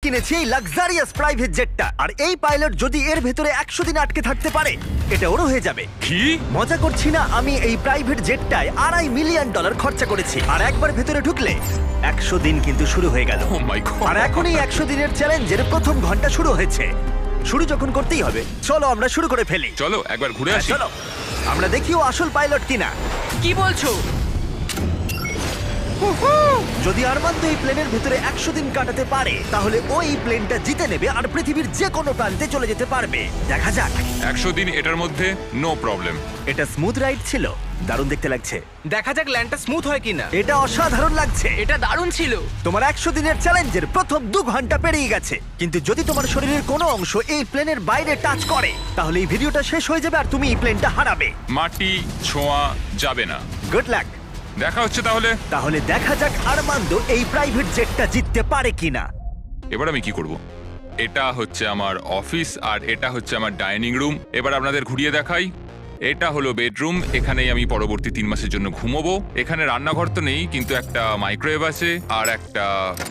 কিনেছি এই luxurious private জেটটা, আর এই পাইলট যদি এর ভেতরে 100 দিন আটকে থাকতে পারে এটা ওরও হয়ে যাবে। কি? মজা করছি না, আমি এই প্রাইভেট জেটটায় $2.5 মিলিয়ন খরচা করেছি, আর একবার ভেতরে ঢুকলে 100 দিন কিন্তু শুরু হয়ে গেল। ও মাই গড। আর এখন এই 100 দিনের চ্যালেঞ্জের প্রথম ঘন্টা শুরু হয়েছে। শুরু যখন করতেই হবে, চলো আমরা শুরু করে ফেলি। চলো একবার ঘুরে আসি। চলো আমরা দেখিও আসল পাইলট কিনা। কি বলছো? যদি আরমান্দ এই প্লেনের ভিতরে 100 দিন কাটাতে পারে তাহলে ওই প্লেনটা জিতে নেবে আর পৃথিবীর যে কোনো প্রান্তে চলে যেতে পারবে। দেখা যাক। 100 দিন এটার মধ্যে নো প্রবলেম। এটা স্মুথ রাইড ছিল, দারুণ দেখতে লাগছে। দেখা যাক ল্যান্ডটা স্মুথ হয় কিনা। এটা অসাধারণ লাগছে। এটা দারুণ ছিল। তোমার 100 দিনের চ্যালেঞ্জের প্রথম 2 ঘন্টা পেরিয়ে গেছে, কিন্তু যদি তোমার শরীরের কোনো অংশ এই প্লেনের বাইরে টাচ করে তাহলে এই ভিডিওটা শেষ হয়ে যাবে আর তুমি এই প্লেনটা হারাবে। মাটি ছোঁয়া যাবে না। Good luck. দেখা হচ্ছে তাহলে। তাহলে দেখা যাক আরমান্দ এই প্রাইভেট জেটটা জিততে পারে কিনা। এবার আমি কি করব? এটা হচ্ছে আমার অফিস আর এটা হচ্ছে আমার ডাইনিং রুম। এবার আপনাদের ঘুরিয়ে দেখাই। এটা হলো বেডরুম, এখানেই আমি পরবর্তী 3 মাসের জন্য ঘুমোবো। এখানে রান্নাঘর তো নেই, কিন্তু একটা মাইক্রোওয়েভ আছে আর একটা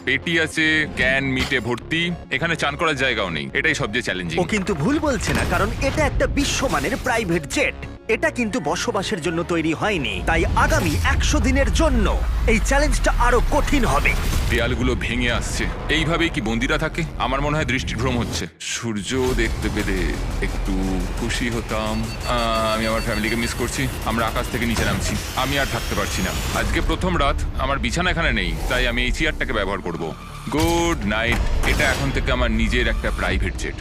পেটি আছে ক্যান মিটে ভর্তি। এখানে চান করার জায়গাও নেই, এটাই সবচেয়ে চ্যালেঞ্জিং। ও কিন্তু ভুল বলছে না, কারণ এটা একটা বিশ্বমানের প্রাইভেট জেট। এটা কিন্তু বসবাসের জন্য তৈরি হয়নি, তাই আগামী 100 দিনের জন্য এই চ্যালেঞ্জটা আরো কঠিন হবে। দেয়ালগুলো ভেঙে আসছে। এইভাবেই কি বন্দিরা থাকে? আমার মনে হয় দৃষ্টিভ্রম হচ্ছে। সূর্য দেখতে পেলে একটু খুশি হতাম। আমি আমার ফ্যামিলিকে মিস করছি। আমরা আকাশ থেকে নিচে নামছি, আমি আর থাকতে পারছি না। আজকে প্রথম রাত, আমার বিছানা এখানে নেই, তাই আমি এই চেয়ারটাকে ব্যবহার করব। Good night. এটা এখন থেকে আমার নিজের একটা প্রাইভেট জেট।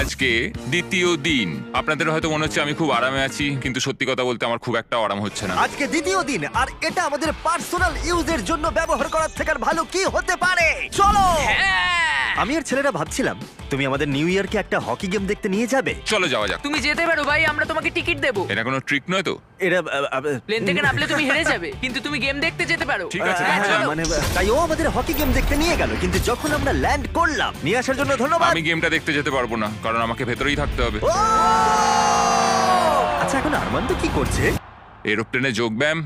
আজকে দ্বিতীয় দিন। আপনাদের হয়তো মনে হচ্ছে আমি খুব আরামে আছি, কিন্তু সত্যি কথা বলতে আমার খুব একটা আরাম হচ্ছে না। আজকে দ্বিতীয় দিন, আর এটা আমাদের পার্সোনাল ইউজের জন্য ব্যবহার করার থেকে আর ভালো কি হতে পারে। চলো। আমি আর ছেলেরা ভাবছিলাম তুমি আমাদের নিউ ইয়ারকে একটা হকি গেম দেখতে নিয়ে যাবে। চলো যাওয়া যাক। তুমি যেতে পারো ভাই, আমরা তোমাকে টিকিট দেবো। এটা কোনো ট্রিক নয় তো? এরা প্লেন থেকে নামলে তুমি হেরে যাবে, কিন্তু তুমি গেম দেখতে যেতে পারো। ঠিক আছে, হ্যাঁ, হ্যাঁ, চলো। মানে তাই ও আমাদের হকি গেম দেখতে নিয়ে গেল, কিন্তু যখন আমরা ল্যান্ড করলাম, নিয়ে আসার জন্য ধন্যবাদ। আমি গেমটা দেখতে যেতে পারবো না, কারণ আমাকে ভেতরেই থাকতে হবে। ও! আচ্ছা এখন আরমান্দ কি করছে? এরোপ্লেনে যোগব্যায়াম।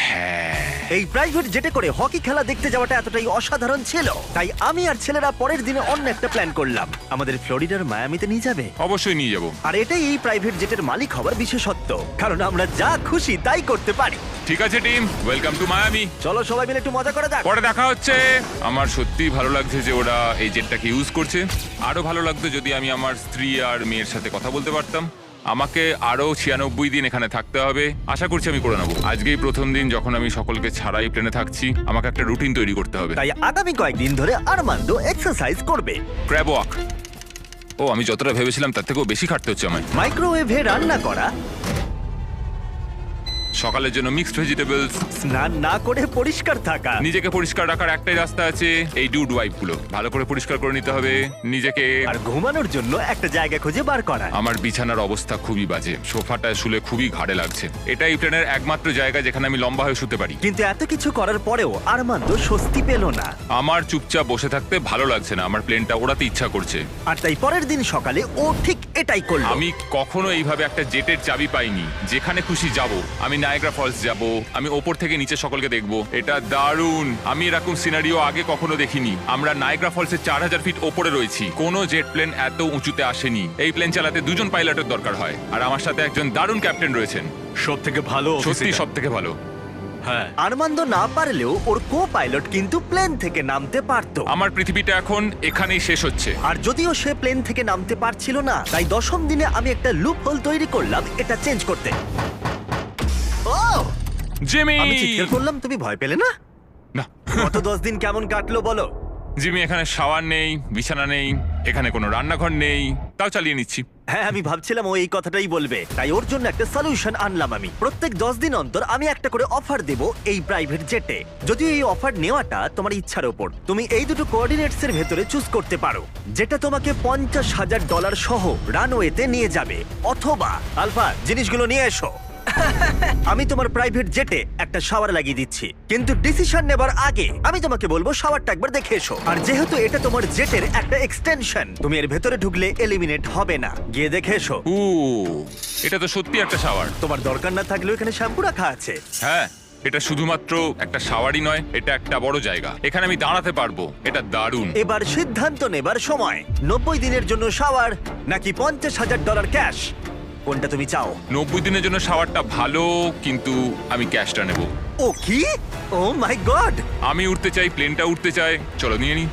হ্যাঁ, এই প্রাইভেট জেটে করে হকি খেলা দেখতে যাওয়াটা এতটাই অসাধারণ ছিল, তাই আমি আর ছেলেরা পরের দিনে অন্য একটা প্ল্যান করলাম। আমাদের ফ্লোরিডার মায়ামিতে নিয়ে যাবে। অবশ্যই নিয়ে যাবো। আর এটাই এই প্রাইভেট জেটের মালিক হওয়ার বিশেষত্ব, কারণ আমরা যা খুশি তাই করতে পারি। ঠিক আছে টিম, ওয়েলকাম টু মায়ামি। চলো সবাই মিলে একটু মজা করা যাক। পরে দেখা হচ্ছে। আমার সত্যিই ভালো লাগছে যে ওরা এই জেটটাকে ইউজ করছে। আরো ভালো লাগতো যদি আমি আমার স্ত্রী আর মেয়ের সাথে কথা বলতে পারতাম। আমাকে আরো 96 দিন এখানে থাকতে হবে, আশা করছি আমি করে নেবো। আজকেই প্রথম দিন যখন আমি সকলকে ছাড়াই প্লেনে থাকছি। আমাকে একটা রুটিন তৈরি করতে হবে। তাই আগামী কয়েকদিন ধরে আরমান্দ এক্সারসাইজ করবে। Crab walk. ও, আমি যতটা ভেবেছিলাম তার থেকেও বেশি খাটতে হচ্ছে আমায়। মাইক্রোওয়েভে রান্না করা, সকালের জন্য মিক্সড ভেজিটেবলস। স্নান না করে পরিষ্কার থাকা। নিজেকে পরিষ্কার রাখার একটাই রাস্তা আছে, এই ডুড ওয়াইপ গুলো ভালো করে পরিষ্কার করে নিতে হবে নিজেকে। আর ঘুমানোর জন্য একটা জায়গা খুঁজে বার করা। আমার বিছানার অবস্থা খুবই বাজে, সোফাটায় শুলে খুবই ঘাড়ে লাগছে। এটাই প্লেনের একমাত্র জায়গা যেখানে আমি লম্বা হয়ে শুতে পারি। কিন্তু এত কিছু করার পরেও আরমান্দ স্বস্তি পেল না। আমার চুপচাপ বসে থাকতে ভালো লাগছে না, আমার প্লেনটা ওড়াতে ইচ্ছা করছে। আর তাই পরের দিন সকালে ও ঠিক এটাই করলো। আমি কখনো এইভাবে একটা জেটের চাবি পাইনি। যেখানে খুশি যাব। আমি নায়াগ্রা ফলস যাব, আমি ওপর থেকে নিচে সকলকে দেখবো। এটা দারুণ। আমি এরকম সিনারিও আগে কখনো দেখিনি। আমরা নায়াগ্রা ফলসের 4000 ফিট ওপরে রয়েছি। কোনো জেট প্লেন এত উঁচুতে আসেনি। এই প্লেন চালাতে 2 জন পাইলটের দরকার হয়, আর আমার সাথে একজন দারুণ ক্যাপ্টেন রয়েছেন। সবথেকে ভালো সত্যি সব থেকে ভালো। হ্যাঁ, আরমান্দ না পারলেও ওর কো পাইলট কিন্তু প্লেন থেকে নামতে পারতো। আমার পৃথিবীটা এখন এখানেই শেষ হচ্ছে। আর যদিও সে প্লেন থেকে নামতে পারছিল না, তাই 10ম দিনে আমি একটা লুপ হোল তৈরি করলাম এটা চেঞ্জ করতে। ও! জিমি! আমি চিৎকার করলাম, তুমি ভয় পেলে না? না, গত 10 দিন কেমন কাটলো বলো? জিমি, এখানে শাওয়ার নেই, বিছানা নেই, এখানে কোনো রান্নাঘর নেই, তাও চালিয়ে নিচ্ছি। হ্যাঁ, আমি ভাবছিলাম ও এই কথাটাই বলবে, তাই ওর জন্য একটা সলিউশন আনলাম আমি। প্রত্যেক 10 দিন অন্তর আমি একটা করে অফার দেব এই প্রাইভেট জেটে। যদিও এই অফার নেওয়াটা তোমার ইচ্ছার উপর, তুমি এই দুটো কোঅর্ডিনেটস এর ভেতরে চুজ করতে পারো, যেটা তোমাকে $50,000 সহ রানওয়েতে নিয়ে যাবে, অথবা আলফা জিনিসগুলো নিয়ে এসো। আমি তোমার প্রাইভেট জেটে একটা শাওয়ার লাগিয়ে দিচ্ছি, কিন্তু ডিসিশন নেবার আগে আমি তোমাকে বলবো শাওয়ারটা একবার দেখে এসো। আর যেহেতু এটা তোমার জেটের একটা এক্সটেনশন, তুমি এর ভেতরে ঢুকলে এলিমিনেট হবে না। গিয়ে দেখে এসো। এটা তো সত্যি একটা শাওয়ার। তোমার দরকার না থাকলেও এখানে শ্যাম্পু রাখা আছে। হ্যাঁ, এটা শুধুমাত্র একটা শাওয়ারই নয়, এটা একটা বড় জায়গা। এখানে আমি দাঁড়াতে পারবো, এটা দারুণ। এবার সিদ্ধান্ত নেবার সময়। 90 দিনের জন্য শাওয়ার নাকি $50,000 ক্যাশ, কোনটা তুমি চাও? 90 দিনের জন্য শাওয়ারটা ভালো, কিন্তু আমি ক্যাশটা নেব। ও কি? ও মাই গড! আমি উঠতে চাই, প্লেনটা উঠতে চাই। চলো নিয়ে নি।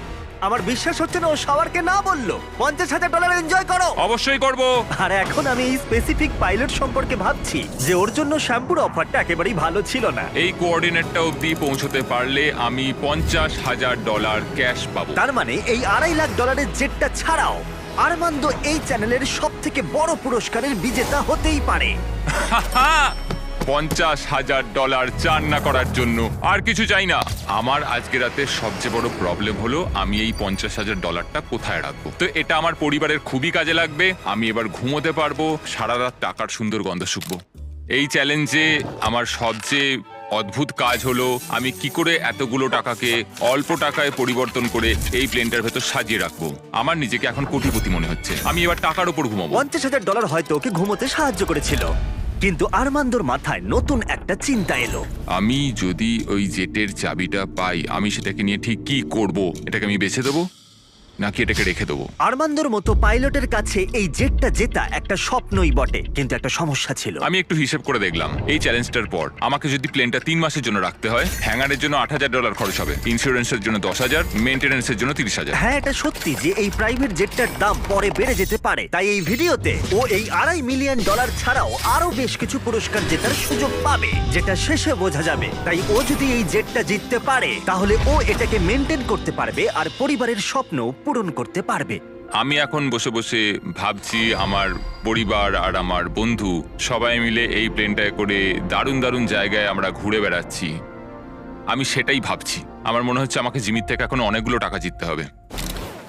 আমার বিশ্বাস হচ্ছে না ও শাওয়ারকে না বললো। $50,000 এনজয় করো। অবশ্যই করব। আর এখন আমি এই স্পেসিফিক পাইলট সম্পর্কে ভাবছি যে ওর জন্য শ্যাম্পুর অফারটা একেবারেই ভালো ছিল না। এই কোঅর্ডিনেটটা অবধি পৌঁছতে পারলে আমি $50,000 ক্যাশ পাবো। তার মানে এই $2.5 লাখ জেটটা ছাড়াও আরমান্দো এই চ্যানেলের সব থেকে বড় পুরস্কারের বিজেতা হতেই পারে। $50,000 চান না করার জন্য আর কিছু চাই না। আমার আজকে রাতে সবচেয়ে বড় প্রবলেম হলো আমি এই $50,000টা কোথায় রাখবো। তো এটা আমার পরিবারের খুবই কাজে লাগবে। আমি এবার ঘুমোতে পারবো, সারা রাত টাকার সুন্দর গন্ধ শুকবো। এই চ্যালেঞ্জে আমার সবচেয়ে অদ্ভুত কাজ হলো আমি কি করে এতগুলো টাকাকে অল্প টাকায় পরিবর্তন করে এই প্লেনটার ভেতর সাজিয়ে রাখবো। আমার নিজেকে এখন কোটিপতি মনে হচ্ছে। আমি এবার টাকার উপর ঘুমাবো। $50,000 হয়তো ওকে ঘুমোতে সাহায্য করেছিল, কিন্তু আরমান্দোর মাথায় নতুন একটা চিন্তা এলো। আমি যদি ওই জেটের চাবিটা পাই, আমি সেটাকে নিয়ে ঠিক কি করব? এটাকে আমি বেছে দেবো নাকি এটাকে রেখে দেবো? আরমান্দোর মতো পাইলটের কাছে এই জেটটা জেতা একটা স্বপ্নই বটে, কিন্তু একটা সমস্যা ছিল। আমি একটু হিসেব করে দেখলাম, এই চ্যালেঞ্জটার পর আমাকে যদি প্লেনটা 3 মাসের জন্য রাখতে হয়, হ্যাঙ্গারের জন্য $8,000 খরচ হবে, ইন্স্যুরেন্সের জন্য $10,000, মেইনটেনেন্সের জন্য $30,000। হ্যাঁ, এটা সত্যি যে এই প্রাইভেট জেটটার দাম পরে বেড়ে যেতে পারে। তাই এই ভিডিওতে ও এই $2.5 মিলিয়ন ছাড়াও আরো বেশ কিছু পুরস্কার জেতার সুযোগ পাবে, যেটা শেষে বোঝা যাবে। তাই ও যদি এই জেটটা জিততে পারে, তাহলে ও এটাকে মেনটেন করতে পারবে আর পরিবারের স্বপ্ন পূরণ করতে পারবে। আমি এখন বসে বসে ভাবছি আমার পরিবার আর আমার বন্ধু সবাই মিলে এই প্লেনটায় করে দারুণ দারুণ জায়গায় আমরা ঘুরে বেড়াচ্ছি। আমি সেটাই ভাবছি। আমার মনে হচ্ছে আমাকে জিমির থেকে এখন অনেকগুলো টাকা জিততে হবে।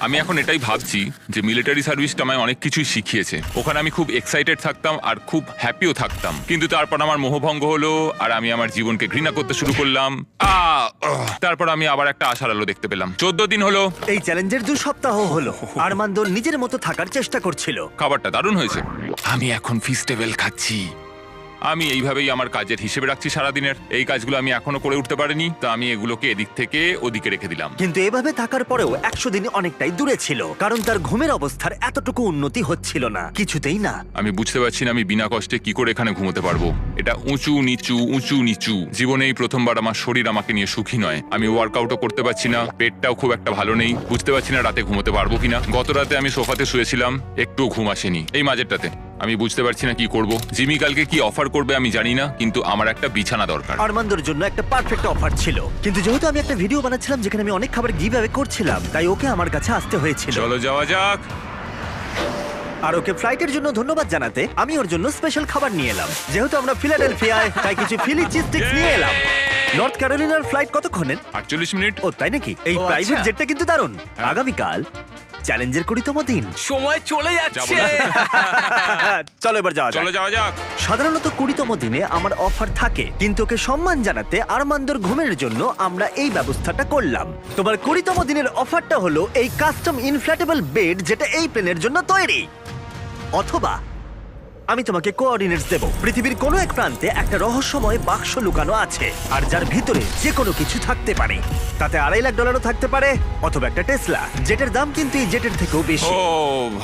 আমি এখন এটাই ভাবছি যে মিলিটারি সার্ভিসটা আমায় অনেক কিছুই শিখিয়েছে। ওখানে আমি খুব এক্সাইটেড থাকতাম আর খুব হ্যাপিও থাকতাম, কিন্তু তারপর আমার মোহভঙ্গ হলো আর আমি আমার জীবনকে ঘৃণা করতে শুরু করলাম। তারপর আমি আবার একটা আশার আলো দেখতে পেলাম। 14 দিন হলো এই চ্যালেঞ্জের 2 সপ্তাহ হলো আরমান্দো নিজের মতো থাকার চেষ্টা করছিল। খাবারটা দারুণ হয়েছে। আমি এখন ফিস্টেবল খাচ্ছি। আমি এইভাবেই আমার কাজের হিসেবে রাখছি সারাদিনের। এই কাজগুলো আমি এখনো করে উঠতে পারিনি, তো আমি এগুলোকে এদিক থেকে ওদিকে রেখে দিলাম। কিন্তু এভাবে থাকার পরেও 100 দিন অনেকটাই দূরে ছিল, কারণ তার ঘুমের অবস্থার এতটুকু উন্নতি হচ্ছিল না, কিছুতেই না। আমি বুঝতে পারছি না আমি বিনা কষ্টে কি করে এখানে ঘুমোতে পারবো। এটা উঁচু নিচু উঁচু নিচু। জীবনে এই প্রথমবার আমার শরীর আমাকে নিয়ে সুখী নয়। আমি ওয়ার্কআউটও করতে পারছি না, পেটটাও খুব একটা ভালো নেই। বুঝতে পারছি না রাতে ঘুমোতে পারবো কিনা। গত রাতে আমি সোফাতে শুয়েছিলাম, একটুও ঘুম আসেনি। এই মাঝেরটাতে আমি বুঝতে পারছি না কি করব। জিমি কালকে কি অফার করবে আমি জানি না, কিন্তু আমার একটা বিছানা দরকার। আরমান্দোর জন্য একটা পারফেক্ট অফার ছিল, কিন্তু যেহেতু আমি একটা ভিডিও বানাচ্ছিলাম যেখানে আমি অনেক খাবার গিভ অ্যাওয়ে করছিলাম, তাই ওকে আমার কাছে আসতে হয়েছিল। চলো যাওয়া যাক। আর ওকে ফ্লাইটের জন্য ধন্যবাদ জানাতে আমি ওর জন্য স্পেশাল খাবার নিয়ে এলাম। যেহেতু আমরা ফিলাডেলফিয়ায়, তাই কিছু ফিলি চিজ স্টিক্স নিয়ে এলাম। নর্থ ক্যারোলিনার ফ্লাইট কতক্ষণের? 48 মিনিট। ও তাই নাকি? এই প্রাইভেট জেটটা কিন্তু দারুণ। আগামীকাল চ্যালেঞ্জের 20তম দিন। সময় চলে যাচ্ছে। চলো এবার যাওয়া যাক। চলো যাওয়া যাক। সাধারণত 20তম দিনে আমার অফার থাকে, কিন্তু ওকে সম্মান জানাতে আরমান্দোর ঘুমের জন্য আমরা এই ব্যবস্থাটা করলাম। তোমার 20তম দিনের অফারটা হলো এই কাস্টম ইনফ্ল্যাটেবল বেড, যেটা এই প্লেনের জন্য তৈরি। অথবা আমি তোমাকে কোঅর্ডিনেটস দেব। পৃথিবীর কোনো এক প্রান্তে একটা রহস্যময় বাক্স লুকানো আছে, আর যার ভিতরে যে কোনো কিছু থাকতে পারে। তাতে $2.5 লাখ থাকতে পারে, অথবা একটা টেসলা, যেটার দাম কিন্তু এই জেটের থেকেও বেশি। ও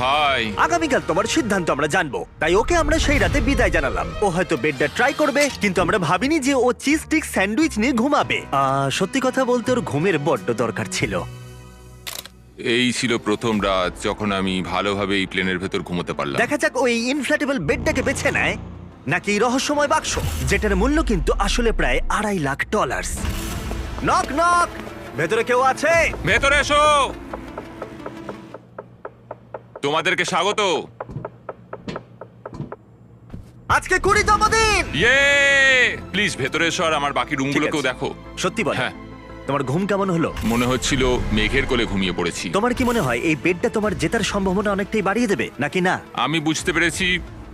ভাই, আগামীকাল তোমার সিদ্ধান্ত আমরা জানবো, তাই ওকে আমরা সেই রাতে বিদায় জানালাম। ও হয়তো বেডটা ট্রাই করবে, কিন্তু আমরা ভাবিনি যে ও চিজ স্টিক স্যান্ডউইচ নিয়ে ঘুমাবে। সত্যি কথা বলতে ওর ঘুমের বড্ড দরকার ছিল। এই ছিল প্রথম রাত যখন আমি ভালোভাবে এই প্লেনের ভেতর ঘুমোতে পারলাম। দেখা যাক ওই ইনফ্ল্যাটেবল বেডটাকে বেছে নেয় নাকি এই রহস্যময় বাক্স, যেটার মূল্য কিন্তু আসলে প্রায় $2.5 লাখ। নক নক, ভেতরে কেউ আছে? ভেতরে এসো। তোমাদেরকে স্বাগত। আজকে 20তম দিন। ইয়ে, প্লিজ ভেতরে এসো আর আমার বাকি রুমগুলোকেও দেখো। সত্যি বল, হ্যাঁ। তোমার ঘুম কেমন হলো? মনে হচ্ছিল মেঘের কোলে ঘুমিয়ে পড়েছি। তোমার কি মনে হয় এই বেডটা তোমার জেতার সম্ভাবনা অনেকটাই বাড়িয়ে দেবে নাকি না? আমি বুঝতে পেরেছি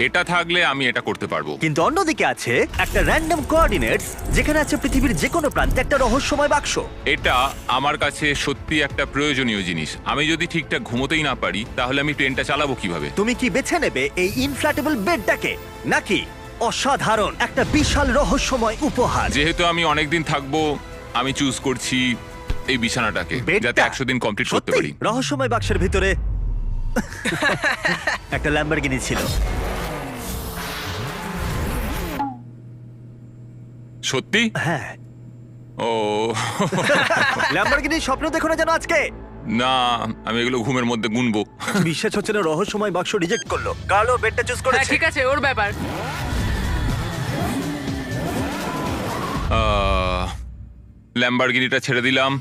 এটা থাকলে আমি এটা করতে পারবো। কিন্তু অন্যদিকে আছে একটা র্যান্ডম কোঅর্ডিনেটস, যেখানে আছে পৃথিবীর যে কোনো প্রান্তে একটা রহস্যময় বাক্স। এটা আমার কাছে সত্যি একটা প্রয়োজনীয় জিনিস। আমি যদি ঠিকঠাক ঘুমোতেই না পারি, তাহলে আমি প্লেনটা চালাবো কিভাবে? তুমি কি বেছে নেবে এই ইনফ্ল্যাটেবল বেডটাকে নাকি অসাধারণ, একটা বিশাল রহস্যময় উপহার। যেহেতু আমি অনেকদিন থাকবো, আমি চুজ করছি এই বিছানাটাকে, বেডটা? যাতে 100 দিন কমপ্লিট করতে সত্যি? পারি। রহস্যময় বাক্সের ভিতরে একটা ল্যাম্বরগিনি ছিল। সত্যি? হ্যাঁ, ও ল্যাম্বরগিনির স্বপ্ন দেখো না যেন আজকে। না, আমি এগুলো ঘুমের মধ্যে গুনবো। বিশ্বাস হচ্ছে না, রহস্যময় বাক্স রিজেক্ট করলো। কার্লো বেডটা চুজ হ্যাঁ করেছে। ঠিক আছে, ওর ব্যাপার। ল্যাম্বরগিনিটা ছেড়ে দিলাম।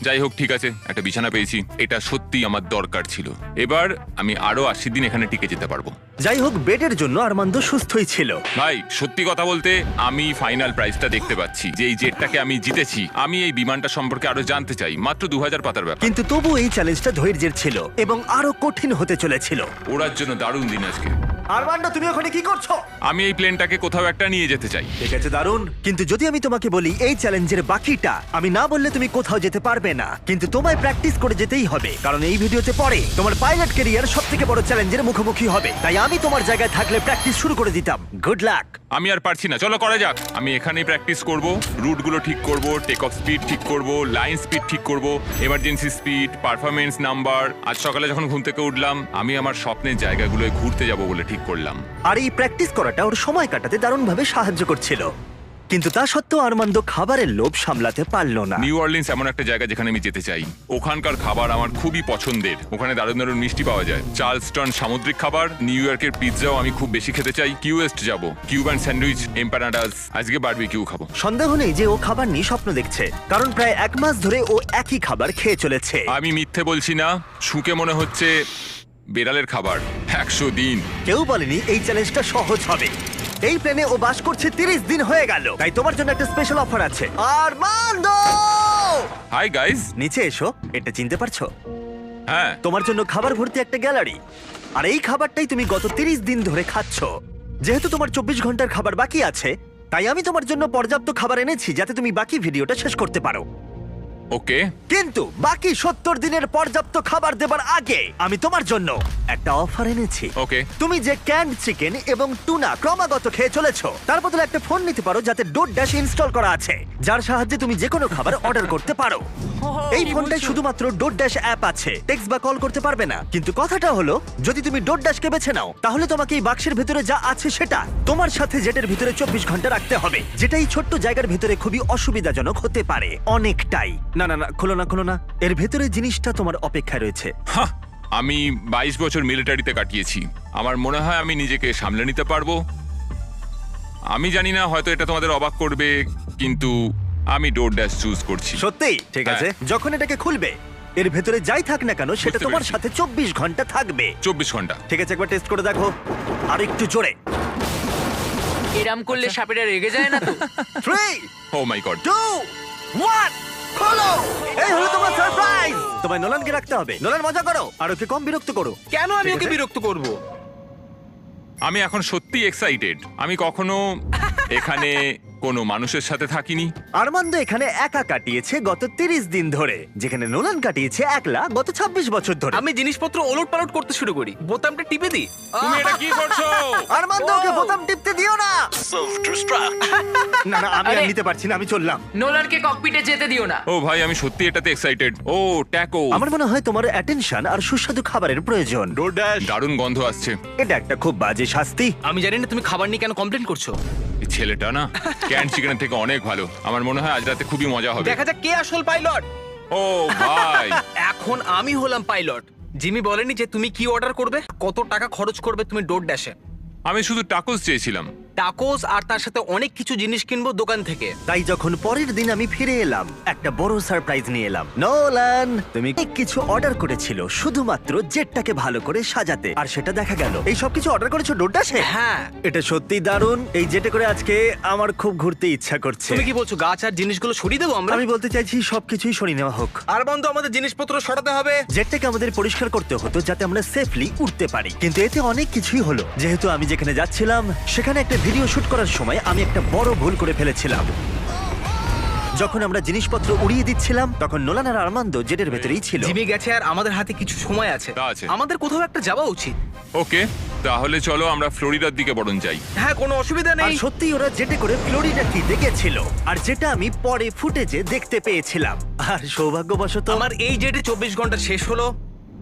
যাই হোক, ঠিক আছে, একটা বিছানা পেয়েছি, এটা সত্যি আমার দরকার ছিল। এবার আমি আরো 80 দিন এখানে টিকে যেতে পারবো। যাই হোক, বেডের জন্য আরমান্দ সুস্থই ছিল। ভাই, সত্যি কথা বলতে আমি ফাইনাল প্রাইসটা দেখতে পাচ্ছি, যে এই জেটটাকে আমি জিতেছি। আমি এই বিমানটা সম্পর্কে আরো জানতে চাই। মাত্র 2000 পাতার ব্যাপার। কিন্তু তবু এই চ্যালেঞ্জটা ধৈর্যের ছিল এবং আরো কঠিন হতে চলেছিল। ওড়ার জন্য দারুণ দিন আজকে। আরমান্দ, তুমি ওখানে কি করছো? আমি এই প্লেনটাকে কোথাও একটা নিয়ে যেতে চাই। ঠিক আছে, দারুণ। কিন্তু যদি আমি তোমাকে বলি এই চ্যালেঞ্জের বাকিটা, আমি না বললে তুমি কোথাও যেতে পারবে না। কিন্তু তোমায় প্র্যাকটিস করে যেতেই হবে, কারণ এই ভিডিওতে পরে তোমার পাইলট ক্যারিয়ার সবথেকে বড় চ্যালেঞ্জের মুখোমুখি হবে। তাই আমি তোমার জায়গায় থাকলে প্র্যাকটিস শুরু করে দিতাম। Good luck. আমি আর পারছি না, চলো করা যাক। আমি এখানেই প্র্যাকটিস করব, রুটগুলো ঠিক করব, টেক অফ স্পিড ঠিক করব, লাইন স্পিড ঠিক করব, এমার্জেন্সি স্পিড, পারফরমেন্স নাম্বার। আজ সকালে যখন ঘুম থেকে উঠলাম, আমি আমার স্বপ্নের জায়গাগুলোয় ঘুরতে যাব বলে ঠিক করলাম। আর এই প্র্যাকটিস করাটা ওর সময় কাটাতে দারুণভাবে সাহায্য করছিল। কিন্তু তা সত্ত্বেও আরমান্দ খাবারের লোভ সামলাতে পারল না। নিউ অরলিন্স এমন একটা জায়গা যেখানে আমি যেতে চাই। ওখানকার খাবার আমার খুবই পছন্দের। ওখানে দারুণ দারুণ মিষ্টি পাওয়া যায়, চার্লস্টন সামুদ্রিক খাবার, নিউ ইয়র্কের পিৎজাও আমি খুব বেশি খেতে চাই। কিউএস্ট যাব, কিউবান স্যান্ডউইচ, এম্পানাডাস, আজকে বারবিকিউ খাবো। সন্দেহ নেই যে ও খাবার নিয়ে স্বপ্ন দেখছে, কারণ প্রায় 1 মাস ধরে ও একই খাবার খেয়ে চলেছে। আমি মিথ্যে বলছি না, শুকে মনে হচ্ছে বেড়ালের খাবার। 100 দিন। কেউ বলেনি এই চ্যালেঞ্জটা সহজ হবে। এই প্লেনে ও বাস করছে 30 দিন হয়ে গেল, তাই তোমার জন্য একটা স্পেশাল অফার আছে। Armand, hi guys. নিচে এসো। এটা চিনতে পারছো? হ্যাঁ, তোমার জন্য খাবার ভর্তি একটা গ্যালারি। আর এই খাবারটাই তুমি গত 30 দিন ধরে খাচ্ছ। যেহেতু তোমার 24 ঘন্টার খাবার বাকি আছে, তাই আমি তোমার জন্য পর্যাপ্ত খাবার এনেছি যাতে তুমি বাকি ভিডিওটা শেষ করতে পারো। ওকে। কিন্তু বাকি 70 দিনের পর্যাপ্ত খাবার দেবার আগে আমি তোমার জন্য একটা অফার এনেছি। ওকে। তুমি যে ক্যান্ড চিকেন এবং টুনা ক্রমাগত খেয়ে চলেছো, তার বদলে একটা ফোন নিতে পারো যাতে ডোরড্যাশ ইনস্টল করা আছে, যার সাহায্যে তুমি যে কোনো খাবার অর্ডার করতে পারো। এই ফোনটায় শুধুমাত্র ডোরড্যাশ অ্যাপ আছে, টেক্সট বা কল করতে পারবে না। কিন্তু কথাটা হলো, যদি তুমি ডোরড্যাশকে বেছে নাও, তাহলে তোমাকে এই বাক্সের ভিতরে যা আছে সেটা তোমার সাথে জেটের ভিতরে 24 ঘন্টা রাখতে হবে, যেটা এই ছোট্ট জায়গার ভিতরে খুবই অসুবিধাজনক হতে পারে অনেকটাই। না না না, খোলো না খোলো না, এর ভেতরে জিনিসটা তোমার অপেক্ষায় রয়েছে। হাহ, আমি 22 বছর মিলিটারিতে কাটিয়েছি। আমার মনে হয় আমি নিজেকে সামলে নিতে পারবো। আমি জানি না, হয়তো এটা তোমাদের অবাক করবে, কিন্তু আমি ডোরড্যাশ চুজ করছি। সত্যি? ঠিক আছে, যখন এটাকে খুলবে, এর ভেতরে যাই থাক না কেন সেটা বুঝতে তোমার পেরেছি। সাথে 24 ঘন্টা থাকবে। 24 ঘন্টা। ঠিক আছে, একবার টেস্ট করে দেখো। আর একটু জোরে। এরাম করলে সাপেরা রেগে যায় না তো? 3, ও মাই গড। 2, 1, খোলো! এই হলো তোমার সারপ্রাইজ। তোমায় নোলানকে রাখতে হবে। নোলান, মজা করো আর ওকে কম বিরক্ত করো। কেন আমি ঠিক ওকে আছে? বিরক্ত করব? আমি এখন সত্যি এক্সাইটেড। আমি কখনো এখানে কোনো মানুষের সাথে থাকিনি। আরমান্দ এখানে একা কাটিয়েছে গত 30 দিন ধরে, যেখানে নোলান কাটিয়েছে একলা গত 26 বছর ধরে। আমি জিনিসপত্র ওলট পালট করতে শুরু করি, বোতামটা টিপে দিই। তুমি এটা কি করছো? আরমান্দ, ওকে বোতাম টিপতে দিও না। না না, আমি আর আরে- নিতে পারছি না, আমি চললাম। নোলানকে ককপিটে যেতে দিও না। ও ভাই, আমি সত্যি এটাতে এক্সাইটেড। ও ট্যাকো, আমার মনে হয় তোমার অ্যাটেনশন আর সুস্বাদু খাবারের প্রয়োজন। ডোরড্যাশ। দারুণ গন্ধ আসছে। এটা একটা খুব বাজে শাস্তি। আমি জানি না তুমি খাবার নিয়ে কেন কমপ্লেন করছো। এই ছেলেটা না ক্যান্ড চিকেনের থেকে অনেক ভালো। আমার মনে হয় আজ রাতে খুবই মজা হবে। দেখা যাক কে আসল পাইলট। ও ভাই, এখন আমি হলাম পাইলট। জিমি বলেনি যে তুমি কি অর্ডার করবে, কত টাকা খরচ করবে তুমি ডোরড্যাশে। আমি শুধু টাকোস চেয়েছিলাম। টাকোস আর তার সাথে অনেক কিছু জিনিস কিনবো দোকান থেকে। তাই যখন পরের দিন আমি ফিরে এলাম, একটা বড় সারপ্রাইজ নিয়ে এলাম। নোলান, তুমি অনেক কিছু অর্ডার করেছিল শুধুমাত্র জেটটাকে ভালো করে সাজাতে, আর সেটা দেখা গেল। এই সব কিছু অর্ডার করেছো ডোরড্যাশে? হ্যাঁ। এটা সত্যি দারুণ। এই জেটে করে আজকে আমার খুব ঘুরতে ইচ্ছা করছে। তুমি কি বলছো, গাছ আর জিনিসগুলো সরিয়ে দেবো আমরা? আমি বলতে চাইছি সবকিছুই সরিয়ে নেওয়া হোক। আর বন্ধু, আমাদের জিনিসপত্র সরাতে হবে। জেটটাকে আমাদের পরিষ্কার করতে হতো যাতে আমরা সেফলি উঠতে পারি, কিন্তু এতে অনেক কিছুই হলো। যেহেতু আমি যেখানে যাচ্ছিলাম সেখানে একটা ভিডিও শুট করার সময় আমি একটা বড় ভুল করে ফেলেছিলাম। যখন আমরা জিনিসপত্র উড়িয়ে দিচ্ছিলাম তখন নোলান আর আরমান্দ জেটের ভেতরেই ছিল। জিমি গেছে আর আমাদের হাতে কিছু সময় আছে। তা আছে। আমাদের কোথাও একটা যাওয়া উচিত। ওকে, তাহলে চলো আমরা ফ্লোরিডার দিকে বরং যাই। হ্যাঁ, কোনো অসুবিধা আর নেই। সত্যি ওরা জেটে করে ফ্লোরিডা কিতে গেছিল, আর যেটা আমি পরে ফুটেজে দেখতে পেয়েছিলাম। আর সৌভাগ্যবশত আমার এই জেটে 24 ঘন্টা শেষ হলো।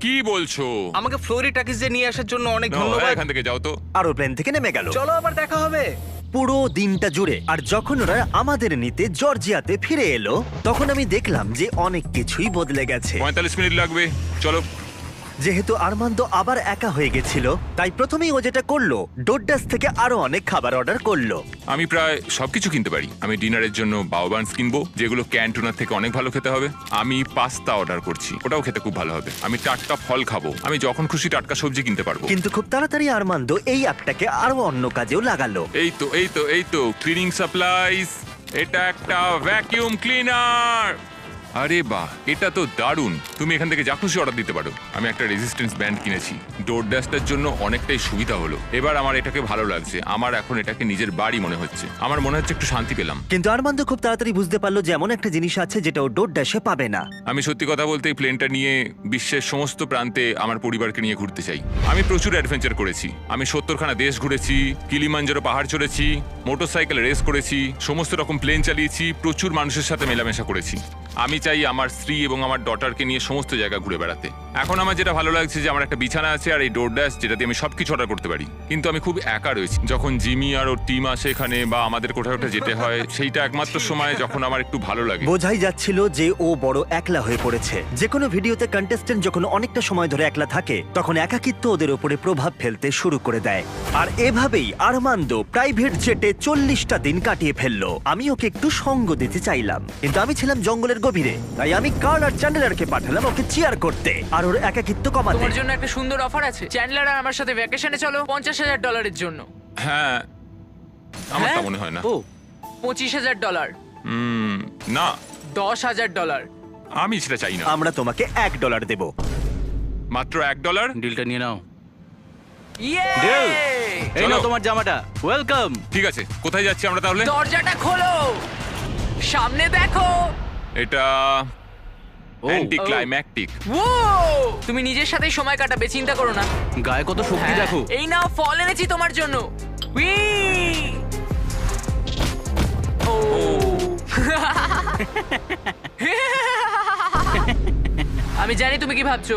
কি বলছো? আমাকে ফ্লোরিডাকিসে নিয়ে আসার জন্য অনেক নাও, ধন্যবাদ। এখান থেকে যাও তো। আরো প্লেন থেকে নেমে গেল চলো আবার দেখা হবে। পুরো দিনটা জুড়ে। আর যখন ওরা আমাদের নিতে জর্জিয়াতে ফিরে এলো, তখন আমি দেখলাম যে অনেক কিছুই বদলে গেছে। 45 মিনিট লাগবে, চলো। যেহেতু আরমান্দ আবার একা হয়ে গেছিল, তাই প্রথমেই ও যেটা করলো, ডোডাস থেকে আরো অনেক খাবার অর্ডার করলো। আমি প্রায় সবকিছু কিনতে পারি। আমি ডিনারের জন্য বাউবান্স কিনবো, যেগুলো ক্যান্টুনার থেকে অনেক ভালো খেতে হবে। আমি পাস্তা অর্ডার করছি, ওটাও খেতে খুব ভালো হবে। আমি টাটকা ফল খাবো, আমি যখন খুশি টাটকা সবজি কিনতে পারবো। কিন্তু খুব তাড়াতাড়ি আরমান্দ এই অ্যাপটাকে আরো অন্য কাজেও লাগালো। এই তো ক্লিনিং সাপ্লাইজ। এটা একটা ভ্যাকিউম ক্লিনার। আরে বাহ, এটা তো দারুণ। তুমি এখান থেকে যা খুশি অর্ডার দিতে পারো। আমি একটা রেজিস্ট্যান্স ব্যান্ড কিনেছি, ডোর ড্যাশটার জন্য অনেকটাই সুবিধা হলো। এবার আমার এটাকে ভালো লাগছে। আমার এখন এটাকে নিজের বাড়ি মনে হচ্ছে। আমার মনে হচ্ছে একটু শান্তি পেলাম। কিন্তু আরমান্দ খুব তাড়াতাড়ি বুঝতে পারলো যে এমন একটা জিনিস আছে যেটা ও ডোডাসে পাবে না। আমি সত্যি কথা বলতে এই প্লেনটা নিয়ে বিশ্বের সমস্ত প্রান্তে আমার পরিবারকে নিয়ে ঘুরতে চাই। আমি প্রচুর অ্যাডভেঞ্চার করেছি। আমি 70খানা দেশ ঘুরেছি, কিলিমাঞ্জারো পাহাড় চড়েছি, মোটরসাইকেল রেস করেছি, সমস্ত রকম প্লেন চালিয়েছি, প্রচুর মানুষের সাথে মেলামেশা করেছি। আমি চাই আমার স্ত্রী এবং আমার ডটারকে নিয়ে সমস্ত জায়গা ঘুরে বেড়াতে। এখন আমার যেটা ভালো লাগছে যে আমার একটা বিছানা আছে আর এই ডোরড্যাশ, যেটা দিয়ে আমি সবকিছু অর্ডার করতে পারি। কিন্তু আমি খুব একা রয়েছি। যখন জিমি আর ওর টিম আসে এখানে, বা আমাদের কোথাও একটা যেতে হয়, সেইটা একমাত্র সময় যখন আমার একটু ভালো লাগে। বোঝাই যাচ্ছিল যে ও বড় একলা হয়ে পড়েছে। যে কোনো ভিডিওতে কন্টেস্টেন্ট যখন অনেকটা সময় ধরে একলা থাকে, তখন একাকিত্ব ওদের উপরে প্রভাব ফেলতে শুরু করে দেয়। আর এভাবেই আরমান্দ প্রাইভেট জেটে 40টা দিন কাটিয়ে ফেললো। আমি ওকে একটু সঙ্গ দিতে চাইলাম, কিন্তু আমি ছিলাম জঙ্গলের গভীরে, তাই আমি কার্ল আর চ্যান্ডেলারকে পাঠালাম ওকে চিয়ার করতে আর ওর একাকিত্ব কমাতে। তোমার জন্য একটা সুন্দর অফার আছে। চ্যান্ডলার আর আমার সাথে ভ্যাকেশনে চলো $50,000 জন্য। হ্যাঁ, আমার তা হ্যাঁ? মনে হয় না। ও, $25,000, না, $10,000। আমি সেটা চাই না। আমরা তোমাকে $1 দেব। মাত্র $1? ডিলটা নিয়ে নাও। ইয়ে! Deal! এই চলো। নাও তোমার জামাটা। ওয়েলকাম। ঠিক আছে, কোথায় যাচ্ছি আমরা তাহলে? দরজাটা খোলো, সামনে দেখো। এটা অ্যান্টি ক্লাইম্যাকটিক। ও, তুমি নিজের সাথেই সময় কাটাবে, চিন্তা করো না। গায়ে কত শক্তি হ্যাঁ, দেখো। এই নাও ফল এনেছি তোমার জন্য। উই! ও। আমি জানি তুমি কি ভাবছো,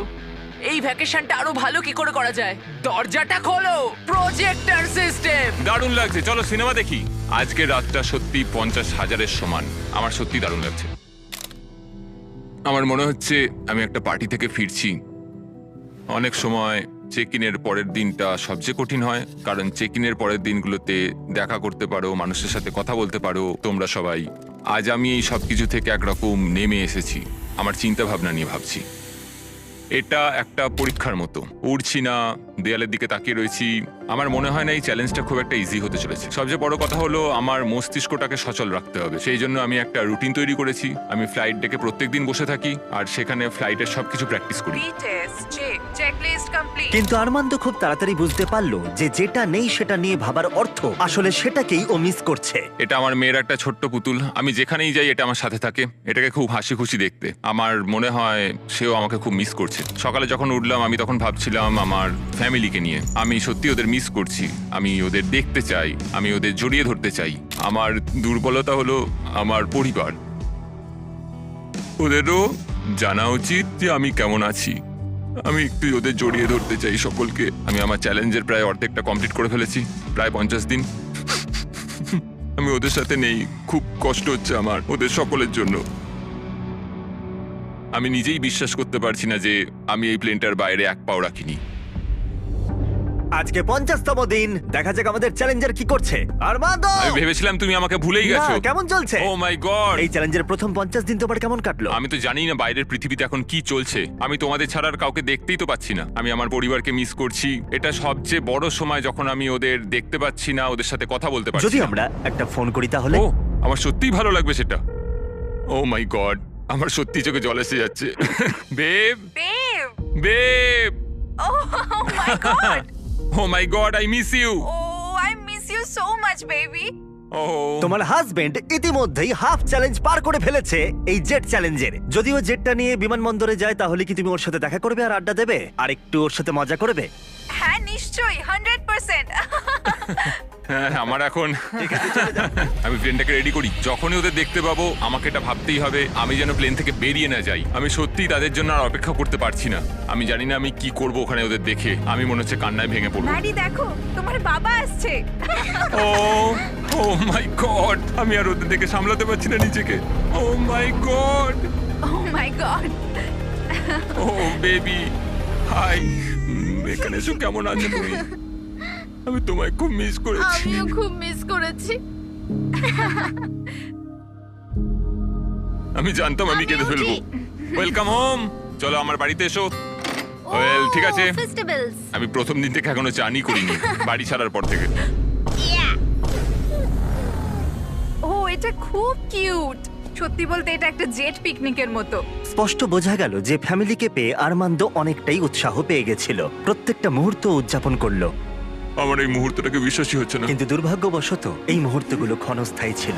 এই ভ্যাকেশনটা আরো ভালো কি করে করা যায়। দরজাটা খোলো, প্রজেক্টর সিস্টেম। দারুণ লাগছে, চলো সিনেমা দেখি। আজকের রাতটা সত্যি 50,000-এর সমান। আমার সত্যি দারুণ লাগছে। আমার মনে হচ্ছে আমি একটা পার্টি থেকে ফিরছি। অনেক সময় চেক ইনের পরের দিনটা সবচেয়ে কঠিন হয়, কারণ চেক ইনের পরের দিনগুলোতে দেখা করতে পারো, মানুষের সাথে কথা বলতে পারো তোমরা সবাই। আজ আমি এই সব কিছু থেকে একরকম নেমে এসেছি। আমার চিন্তা ভাবনা নিয়ে ভাবছি। এটা একটা পরীক্ষার মতো। উড়ছি না, দেয়ালের দিকে তাকিয়ে রয়েছি। আমার মনে হয় না এই চ্যালেঞ্জটা খুব একটা ইজি হতে চলেছে। সবচেয়ে বড় কথা হলো আমার মস্তিষ্কটাকে সচল রাখতে হবে। সেই জন্য আমি একটা রুটিন তৈরি করেছি। আমি ফ্লাইট ডেকে প্রত্যেকদিন বসে থাকি আর সেখানে ফ্লাইটের সবকিছু প্র্যাকটিস করি। কিন্তু আরমান্দ খুব তাড়াতাড়ি বুঝতে পারলো যে যেটা নেই সেটা নিয়ে ভাবার অর্থ আসলে সেটাকেই ও মিস করছে। এটা আমার মেয়ের একটা ছোট্ট পুতুল। আমি যেখানেই যাই এটা আমার সাথে থাকে। এটাকে খুব হাসি খুশি দেখতে। আমার মনে হয় সেও আমাকে খুব মিস করছে। সকালে যখন উঠলাম আমি তখন ভাবছিলাম আমার ফ্যামিলিকে নিয়ে। আমি সত্যি ওদের মিস করছি। আমি ওদের দেখতে চাই, আমি ওদের জড়িয়ে ধরতে চাই। আমার দুর্বলতা হলো আমার পরিবার। ওদেরও জানা উচিত যে আমি কেমন আছি। আমি একটু ওদের জড়িয়ে ধরতে চাই সকলকে। আমি আমার চ্যালেঞ্জের প্রায় অর্ধেকটা কমপ্লিট করে ফেলেছি, প্রায় 50 দিন। আমি ওদের সাথে নেই, খুব কষ্ট হচ্ছে আমার ওদের সকলের জন্য। আমি নিজেই বিশ্বাস করতে পারছি না যে আমি এই প্লেনটার বাইরে এক পাও রাখিনি। আজকে 50তম দিন, দেখা যাক আমাদের চ্যালেঞ্জার কি করছে। আরমান্দ, আমি ভেবেছিলাম তুমি আমাকে ভুলেই গেছো। না, কেমন চলছে? ও মাই গড! এই চ্যালেঞ্জের প্রথম 50 দিন তোমার কেমন কাটলো? আমি তো জানি না বাইরের পৃথিবীতে এখন কি চলছে। আমি তোমাদের ছাড়া আর কাউকে দেখতেই তো পাচ্ছি না। আমি আমার পরিবারকে মিস করছি। এটা সবচেয়ে বড় সময় যখন আমি ওদের দেখতে পাচ্ছি না, ওদের সাথে কথা বলতে পারছি যদি না। আমরা একটা ফোন করি তাহলে? ও, আমার সত্যিই ভালো লাগবে সেটা। ও মাই গড, আমার সত্যি চোখে জল এসে যাচ্ছে। Babe, Babe! Babe, Oh my god! Oh my God, I miss you. Oh, I miss you so much, baby. ও তোমার হাজবেন্ড ইতিমধ্যেই হাফ চ্যালেঞ্জ পার করে ফেলেছে এই জেট চ্যালেঞ্জের। যদিও জেটটা নিয়ে বিমানবন্দরে যায়, তাহলে কি তুমি ওর সাথে দেখা করবে আর আড্ডা দেবে আর একটু ওর সাথে মজা করবে? হ্যাঁ নিশ্চয়ই 100%। হ্যাঁ, আমার এখন আমি প্লেনটাকে রেডি করি। যখনই ওদের দেখতে পাবো আমাকে এটা ভাবতেই হবে আমি যেন প্লেন থেকে বেরিয়ে না যাই। আমি সত্যিই তাদের জন্য আর অপেক্ষা করতে পারছি না। আমি জানি না আমি কি করব ওখানে ওদের দেখে। আমি মনে হচ্ছে কান্নায় ভেঙে পড়বো। ম্যাডি দেখো তোমার বাবা আসছে। ও ও মাই গড, আমি আর ওদের দেখে সামলাতে পারছি না নিজেকে। ও my god, O my god. O baby, high. এখানে এসো, কেমন আছো তুমি? আমি তোমায় খুব মিস করেছি। আমিও খুব মিস করেছি। আমি জানতাম আমি কেঁদে ফেলবো। ওয়েলকাম হোম, চলো আমার বাড়িতে এসো। ওয়েল ঠিক আছে, ফেস্টিভ্যালস। আমি প্রথম দিন থেকে এখনো চানই করিনি, বাড়ি ছাড়ার পর থেকে। ও এটা খুব কিউট। সত্যি বলতে এটা একটা জেট পিকনিকের মতো। স্পষ্ট বোঝা গেল যে ফ্যামিলিকে পেয়ে আরমান্দো অনেকটাই উৎসাহ পেয়ে গেছিল। প্রত্যেকটা মুহূর্ত উদযাপন করলো। আমার এই মুহূর্তটাকে বিশ্বাসই হচ্ছে না। কিন্তু দুর্ভাগ্যবশত এই মুহূর্তগুলো ক্ষণস্থায়ী ছিল।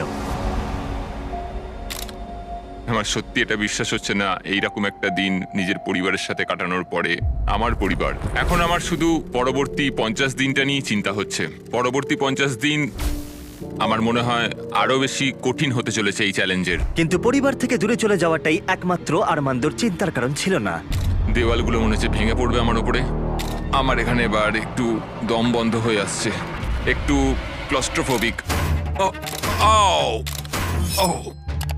আমার সত্যি এটা বিশ্বাস হচ্ছে না, এইরকম একটা দিন নিজের পরিবারের সাথে কাটানোর পরে। আমার পরিবার, এখন আমার শুধু পরবর্তী 50 দিনটা নিয়ে চিন্তা হচ্ছে। পরবর্তী 50 দিন আমার মনে হয় আরো বেশি কঠিন হতে চলেছে এই চ্যালেঞ্জের। কিন্তু পরিবার থেকে দূরে চলে যাওয়াটাই একমাত্র আরমান্দোর চিন্তার কারণ ছিল না। দেওয়ালগুলো মনে হচ্ছে ভেঙে পড়বে আমার উপরে। আমার এখানে এবার একটু দম বন্ধ হয়ে আসছে, একটু ক্লস্ট্রোফোবিক।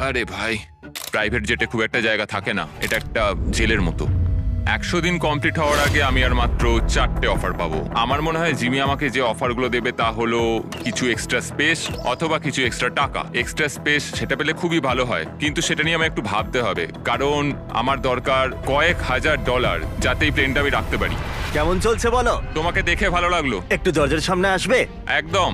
আরে ভাই, প্রাইভেট জেটে খুব একটা জায়গা থাকে না, এটা একটা জেলের মতো। 100 দিন কমপ্লিট হওয়ার আগে আমি আর মাত্র 4টে অফার পাবো। আমার মনে হয় জিমি আমাকে যে অফারগুলো দেবে তা হলো কিছু এক্সট্রা স্পেস অথবা কিছু এক্সট্রা টাকা। এক্সট্রা স্পেস সেটা পেলে খুবই ভালো হয়, কিন্তু সেটা নিয়ে আমায় একটু ভাবতে হবে, কারণ আমার দরকার কয়েক হাজার ডলার যাতে এই প্লেনটা আমি রাখতে পারি। কেমন চলছে বলো? তোমাকে দেখে ভালো লাগলো। একটু দরজার সামনে আসবে? একদম।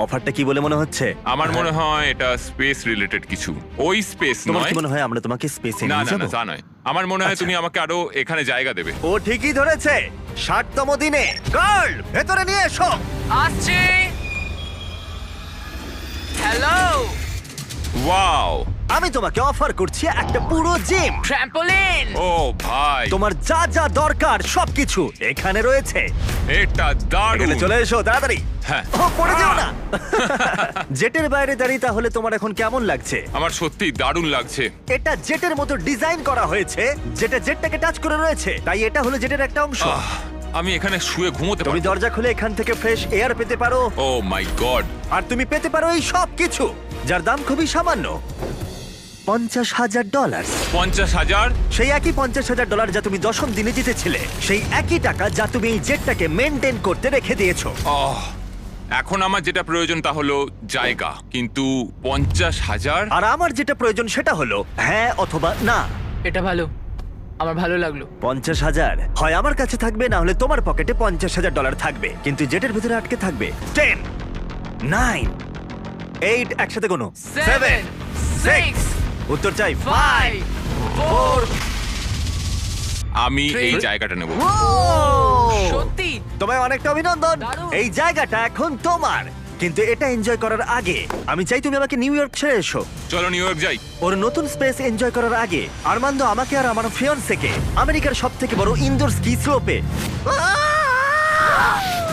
অফারটা কি বলে মনে হচ্ছে? আমার মনে হয় এটা স্পেস রিলেটেড কিছু। ওই স্পেস তোমার নয়। কি মনে হয় আমরা তোমাকে স্পেসে না নিয়ে না যাব? না, তা নয়। আমার মনে হয় আচ্ছা। তুমি আমাকে আরো এখানে জায়গা দেবে। ও ঠিকই ধরেছে। 60তম দিনে গার্ল ভেতরে নিয়ে এসো। আসছে। হ্যালো, ওয়াও, আমি তোমাকে অফার করছি একটা পুরো জিম। ট্র্যাম্পোলিন। ও ভাই, তোমার যা যা দরকার সবকিছু এখানে রয়েছে। এটা দারুণ। এখানে চলে এসো তাড়াতাড়ি। হ্যাঁ। ও পড়ে যেও না। জেটের বাইরে দাঁড়িয়ে তাহলে তোমার এখন কেমন লাগছে? আমার সত্যি দারুণ লাগছে। এটা জেটের মতো ডিজাইন করা হয়েছে, যেটা জেটটাকে টাচ করে রয়েছে, তাই এটা হলো জেটের একটা অংশ। আমি এখানে শুয়ে ঘুমোতে তুমি পারি। দরজা খুলে এখান থেকে ফ্রেশ এয়ার পেতে পারো, ও মাই গড। আর তুমি পেতে পারো এই সব কিছু যার দাম খুবই সামান্য, $50,000। 50,000? সেই একই $50,000 যা তুমি 10ম দিনে জিতেছিলে, সেই একই টাকা যা তুমি এই জেটটাকে মেনটেন করতে রেখে দিয়েছো। এখন আমার যেটা প্রয়োজন তা হলো জায়গা, কিন্তু 50,000? আর আমার যেটা প্রয়োজন সেটা হলো হ্যাঁ অথবা না। এটা ভালো, আমার ভালো লাগলো। 50,000 হয় আমার কাছে থাকবে, না হলে তোমার পকেটে $50,000 থাকবে, কিন্তু জেটের ভিতরে আটকে থাকবে 10, 9, 8, একসাথে কোনো 7, 6, উত্তর চাই 5, 4। আমি এই 3 জায়গাটা নেব। সত্যি তোমায় অনেকটা অভিনন্দন। দারুণ। এই জায়গাটা এখন তোমার, কিন্তু এটা এনজয় করার আগে আমি চাই তুমি আমাকে নিউ ইয়র্ক ছেড়ে এসো। চলো নিউ ইয়র্ক যাই। ওর নতুন স্পেস এনজয় করার আগে আরমান্দো আমাকে আর আমার ফিয়ন্সেকে আমেরিকার সবথেকে বড় ইনডোর স্কি স্লোপে,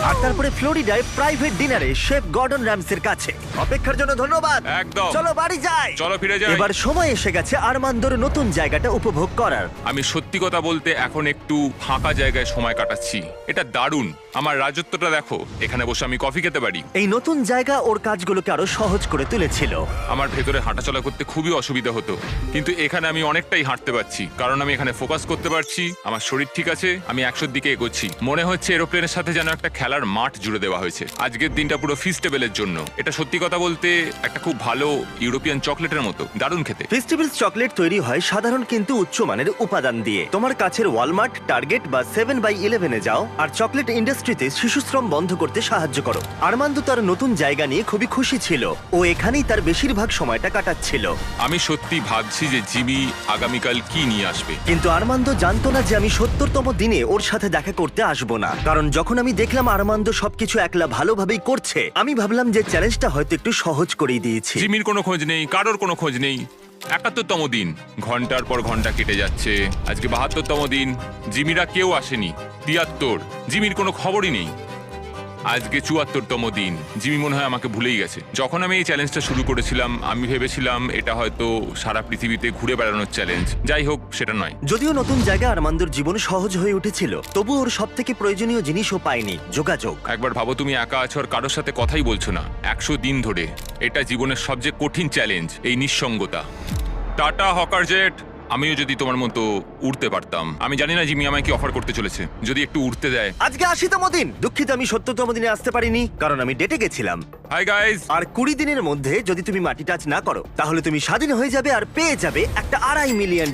আর তারপরে ফ্লোরিডায় প্রাইভেট ডিনারে শেফ গর্ডন র্যামসের কাছে। অপেক্ষার জন্য ধন্যবাদ। একদম। চলো বাড়ি যাই। চলো ফিরে যাই। এবার সময় এসে গেছে আরমান্দোর নতুন জায়গাটা উপভোগ করার। আমি সত্যি কথা বলতে এখন একটু ফাঁকা জায়গায় সময় কাটাচ্ছি। এটা দারুণ। আমার রাজত্বটা দেখো, এখানে বসে আমি কফি খেতে পারি। এই নতুন জায়গা ওর কাজগুলোকে আরো সহজ করে তুলেছিল। আমার ভেতরে হাঁটাচলা করতে খুবই অসুবিধা হতো, কিন্তু এখানে আমি অনেকটাই হাঁটতে পারছি, কারণ আমি এখানে ফোকাস করতে পারছি। আমার শরীর ঠিক আছে, আমি 100-র দিকে এগোচ্ছি। মনে হচ্ছে এরোপ্লেনের সাথে যেন একটা খেলার মাঠ জুড়ে দেওয়া হয়েছে। আজকের দিনটা পুরো ফিস্টেবলের জন্য। এটা সত্যি কথা বলতে একটা খুব ভালো ইউরোপিয়ান চকলেটের মতো, দারুণ খেতে। ফেস্টিভ্যালস চকলেট তৈরি হয় সাধারণ কিন্তু উচ্চমানের উপাদান দিয়ে। তোমার কাছের ওয়ালমার্ট, টার্গেট বা 7/11 যাও আর চকলেট ইন্ডাস্ট্রিতে শিশুশ্রম বন্ধ করতে সাহায্য করো। আরমান্দো তার নতুন জায়গা নিয়ে খুবই খুশি ছিল। ও এখানেই তার বেশিরভাগ সময়টা কাটাচ্ছিল। আমি সত্যি ভাবছি যে জিমি আগামীকাল কি নিয়ে আসবে। কিন্তু আরমান্দো জানতো না যে আমি 70তম দিনে ওর সাথে দেখা করতে আসবো না, কারণ যখন আমি দেখলাম আরমান্দ সবকিছু একলা ভালোভাবেই করছে, আমি ভাবলাম যে চ্যালেঞ্জটা হয়তো একটু সহজ করেই দিয়েছি। জিমির কোনো খোঁজ নেই, কারোর কোনো খোঁজ নেই। 71তম দিন, ঘন্টার পর ঘন্টা কেটে যাচ্ছে। আজকে 72তম দিন, জিমিরা কেউ আসেনি। 73, জিমির কোনো খবরই নেই। আজকে 74তম দিন, জিমি মনে হয় আমাকে ভুলেই গেছে। যখন আমি এই চ্যালেঞ্জটা শুরু করেছিলাম আমি ভেবেছিলাম এটা হয়তো সারা পৃথিবীতে ঘুরে বেড়ানোর চ্যালেঞ্জ। যাই হোক, সেটা নয়। যদিও নতুন জায়গায় আরমান্দর জীবন সহজ হয়ে উঠেছিল, তবু ওর সব থেকে প্রয়োজনীয় জিনিসও পায়নি, যোগাযোগ। একবার ভাবো, তুমি একা আছো আর কারোর সাথে কথাই বলছো না 100 দিন ধরে। এটা জীবনের সবচেয়ে কঠিন চ্যালেঞ্জ, এই নিঃসঙ্গতা। টাটা হকার জেট, আমিও যদি তোমার মতো উড়তে পারতাম। আমি জানি না জিমি আমায় কি অফার করতে চলেছে, যদি একটু উড়তে দেয়। আজকে 80তম দিন। দুঃখিত, আমি 70তম দিনে আসতে পারিনি কারণ আমি ডেটে গেছিলাম। Hi guys. আর 20 দিনের মধ্যে যদি তুমি মাটি টাচ না করো তাহলে তুমি স্বাধীন হয়ে যাবে আর পেয়ে যাবে একটা $2.5 মিলিয়ন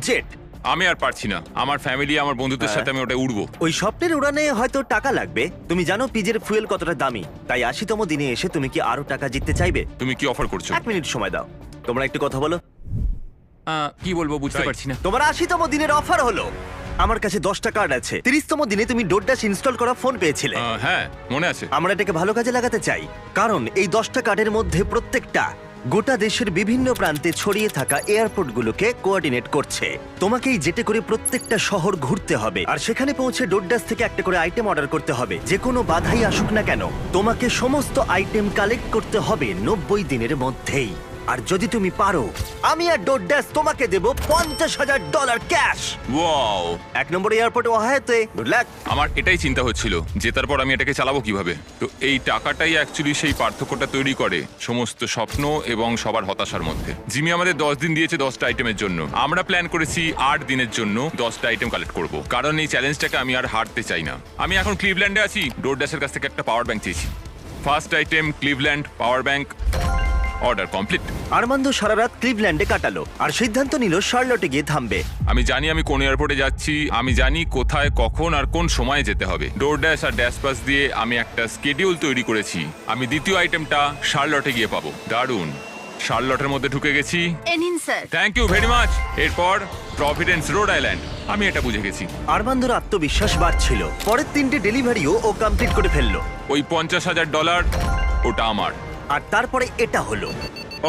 জেট। আমি আর পারছি না, আমার ফ্যামিলি, আমার বন্ধুদের সাথে আমি ওটা উড়বো। ওই স্বপ্নের উড়ানে হয়তো টাকা লাগবে। তুমি জানো পিজের ফুয়েল কতটা দামি, তাই 80তম দিনে এসে তুমি কি আরো টাকা জিততে চাইবে? তুমি কি অফার করছো? 1 মিনিট সময় দাও, তোমরা একটু কথা বলো। কি বলবো বুঝতে তাই। পারছি না। তোমার 80তম দিনের অফার হলো, আমার কাছে 10টা কার্ড আছে। 30তম দিনে তুমি ডোরডাশ ইনস্টল করা ফোন পেয়েছিলে। হ্যাঁ, মনে আছে। আমরা এটাকে ভালো কাজে লাগাতে চাই, কারণ এই 10টা কার্ডের মধ্যে প্রত্যেকটা গোটা দেশের বিভিন্ন প্রান্তে ছড়িয়ে থাকা এয়ারপোর্টগুলোকে কোঅর্ডিনেট করছে। তোমাকেই যেতে করে প্রত্যেকটা শহর ঘুরতে হবে, আর সেখানে পৌঁছে ডোরডাশ থেকে একটা করে আইটেম অর্ডার করতে হবে। যে কোনো বাধাই আসুক না কেন, তোমাকে সমস্ত আইটেম কালেক্ট করতে হবে 90 দিনের মধ্যেই। আর যদি তুমি পারো, আমি আর ডোরডাশ তোমাকে দেব $50,000 ক্যাশ। ওয়াও, 1 নম্বর এয়ারপোর্টে ওয়াহাতে। Good luck. আমার এটাই চিন্তা হচ্ছিল, জেতার পর আমি এটাকে চালাবো কিভাবে। তো এই টাকাটাই অ্যাকচুয়ালি সেই পার্থক্যটা তৈরি করে সমস্ত স্বপ্ন এবং সবার হতাশার মধ্যে। জিমি আমাদের 10 দিন দিয়েছে 10টা আইটেমের জন্য। আমরা প্ল্যান করেছি 8 দিনের জন্য 10টা আইটেম কালেক্ট করব, কারণ এই চ্যালেঞ্জটাকে আমি আর হারতে চাই না। আমি এখন ক্লিভল্যান্ডে আছি, ডোরডাশের কাছ থেকে একটা পাওয়ার ব্যাংক চেয়েছি। First item Cleveland power bank, order complete. Armand সারা রাত ক্লিভল্যান্ডে কাটালো আর সিদ্ধান্ত নিল শার্লটে গিয়ে থামবে। আমি জানি আমি কোন এয়ারপোর্টে যাচ্ছি, আমি জানি কোথায়, কখন আর কোন সময়ে যেতে হবে। ডোরড্যাশ আর ড্যাশ পাস দিয়ে আমি একটা স্কেডিউল তৈরি করেছি। আমি দ্বিতীয় আইটেমটা শার্লটে গিয়ে পাবো। দারুণ, শার্লটের মধ্যে ঢুকে গেছি। এনিন sir. Thank you very much. এরপর প্রভিডেন্স রোড আইল্যান্ড, আমি এটা বুঝে গেছি। আরমান্দর আত্মবিশ্বাস বাড়ছিল। পরের 3টে ডেলিভারিও ও কমপ্লিট করে ফেললো। ওই $50,000 ওটা আমার। আর তারপরে এটা হলো।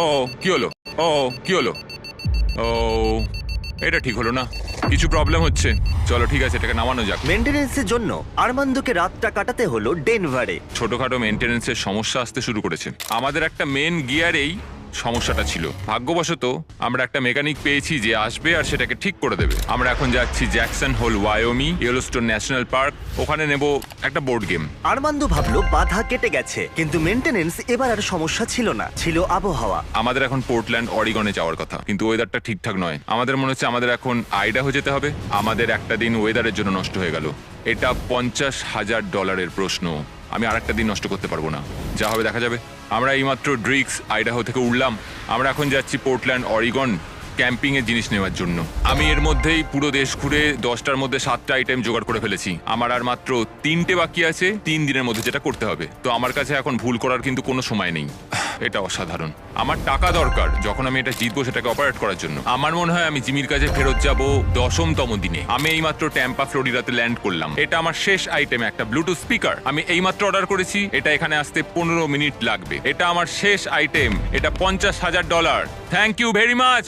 ও কি হলো, ও কি হলো, ও এটা ঠিক হলো না, কিছু প্রবলেম হচ্ছে। চলো ঠিক আছে, এটাকে নামানো যাক। মেইনটেনেন্সের জন্য আরমান্দকে রাতটা কাটাতে হলো ডেনভারে। ছোটখাটো মেনটেনেন্সের সমস্যা আসতে শুরু করেছে। আমাদের একটা মেন গিয়ারেই সমস্যাটা ছিল। ভাগ্যবশত আমরা একটা মেকানিক পেয়েছি যে আসবে আর সেটাকে ঠিক করে দেবে। আমরা এখন যাচ্ছি Jackson Hole Wyoming, Yellowstone National Park. ওখানে নেব একটা বোর্ড গেম। আরমান্দ ভাবলো বাধা কেটে গেছে, কিন্তু মেইনটেনেন্স এবার আর সমস্যা ছিল না, ছিল আবহাওয়া। আমাদের এখন পোর্টল্যান্ড অরিগনে যাওয়ার কথা, কিন্তু ওয়েদারটা ঠিকঠাক নয়। আমাদের মনে হচ্ছে আমাদের এখন আইডাহো যেতে হবে। আমাদের একটা দিন ওয়েদারের জন্য নষ্ট হয়ে গেল। এটা $50,000 প্রশ্ন। আমি আর একটা দিন নষ্ট করতে পারবো না, যা হবে দেখা যাবে। আমরা এইমাত্র ড্রিক্স আইডাহো থেকে উঠলাম। আমরা এখন যাচ্ছি পোর্টল্যান্ড অরিগন ক্যাম্পিং এর জিনিস নেওয়ার জন্য। আমি এর মধ্যেই পুরো দেশ ঘুরে 10টার মধ্যে 7টা আইটেম জোগাড় করে ফেলেছি। আমার আর মাত্র 3টে বাকি আছে 3 দিনের মধ্যে যেটা করতে হবে। তো আমার কাছে এখন ভুল করার কিন্তু কোনো সময় নেই। এটা অসাধারণ। আমার টাকা দরকার যখন আমি এটা জিতবো সেটাকে অপারেট করার জন্য। আমার মনে হয় আমি জিমির কাছে ফেরত যাব 10তম দিনে। আমি এইমাত্র ট্যাম্পা ফ্লোরিডাতে ল্যান্ড করলাম। এটা আমার শেষ আইটেম, একটা ব্লুটুথ স্পিকার। আমি এইমাত্র অর্ডার করেছি, এটা এখানে আসতে 15 মিনিট লাগবে। এটা আমার শেষ আইটেম, এটা $50,000। Thank you very much.